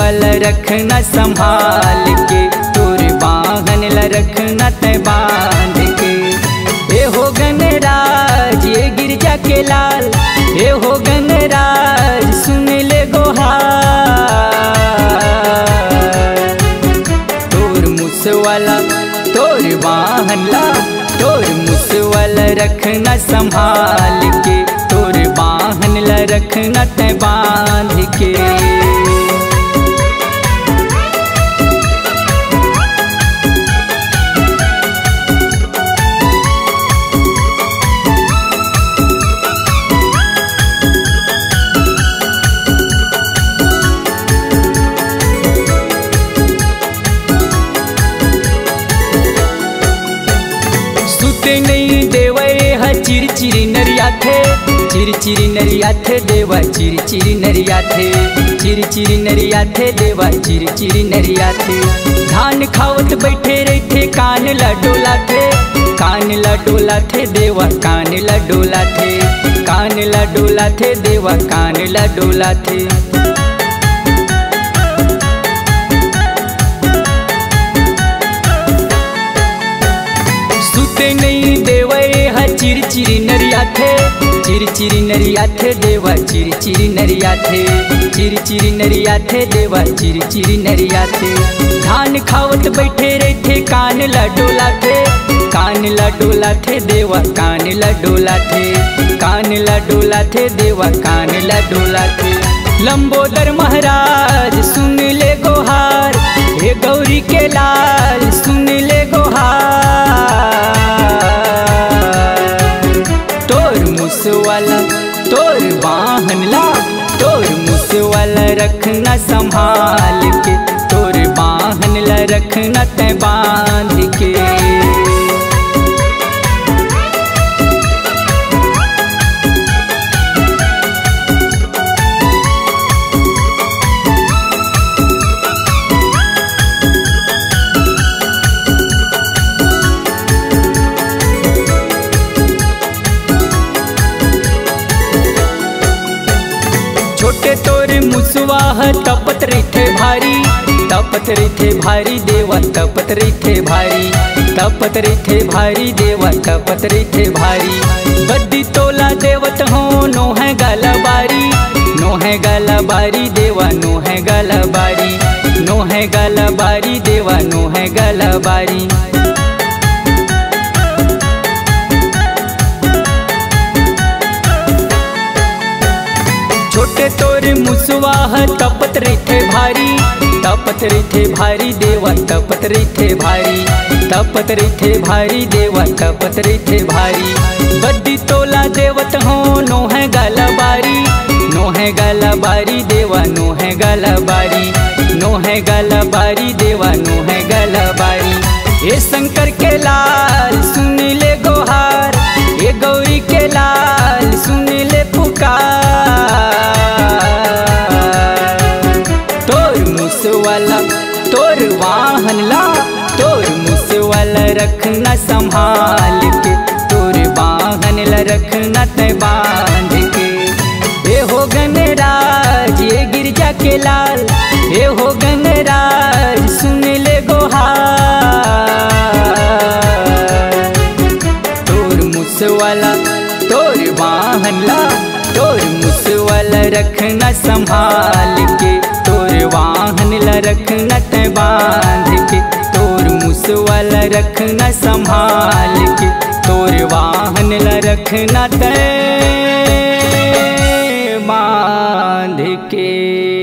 वाला रखना संभाल के, तोर वाहन ला रखना तय बांध के। ए हो गणराज ये गिरजा के लाल, ए हो गणराज सुन ले गोहार। तोर मुसवाला तोर वाहन ला, तोर मुसवाला रखना संभाल के, तोर वाहन ला रखना तय बांध के। सुते नहीं देवे हा चिरचिरी नरिया थे, चिरचिरी नरिया थे देवा चिरचिरी नरिया थे, चिरचिरी नरिया थे देवा चिरचिरी नरिया थे। धान खावत बैठे रहते कान ला डोला थे, कान ला डोला थे देवा कान ला डोला थे, कान ला डोला थे देवा कान ला डोला थे। सुते नहीं देवे हा चिरचिरी नरिया थे, चिरचिरी नरिया थे देवा चिरचिरी नरिया थे, चिरचिरी नरिया थे देवा चिरचिरी नरिया थे। धान खावत बैठे रहते कान ला डोला थे, कान ला डोला थे देवा कान ला डोला थे, कान ला डोला थे देवा कान ला डोला थे। लंबोदर महाराज सुन ले गोहार, हे गौरी के लाल सुन ले गोहार। तोर मुसवाला तोर वाहन ला, तोर मुसवाला रखना संभाल के, तोर वाहन ला रखना तय बांध के। छोटे तोरे मुसवाह तपत रहे भारी, तपत रहे भारी देवा तपत रहे भारी, तपत रहे भारी देवा तपत रहे भारी। बद्दी तोला देवत हो नो है गलबारी, नो है गलबारी देवा नो है गलबारी, नो है गलबारी देवा नो है गलबारी। छोटे तोरे मुसवाह तपत रहे भारी, तपत रहे भारी देवा तपत रहे भारी, तपत रहे भारी देवा तपत रहे भारी। बद्दी तोला देवत हो नो है गलबारी, नो है गलबारी देवा नो है गलबारी, नो है गलबारी देवा नो है गलबारी। ये शंकर के लाल सुन ले गोहार, ये गौरी के लाल सुन ले पुकार। तोर मुसवाला तोर वाहन ला, तोर मुसवाला रखना संभाल के, तोर वाहन ला रखना तय बांध के। ए हो गणराज ये गिरजा के लाल, ए हो गणराज सुन ले गोहार। तोर मुसवाला तोर वाहन ला, तोर मुसवाला रखना संभाल के, तोर वाहन ला रखना तय बांध के, तोर मुसवाला रखना संभाल के, तोर वाहन ला रखना तय बांध के।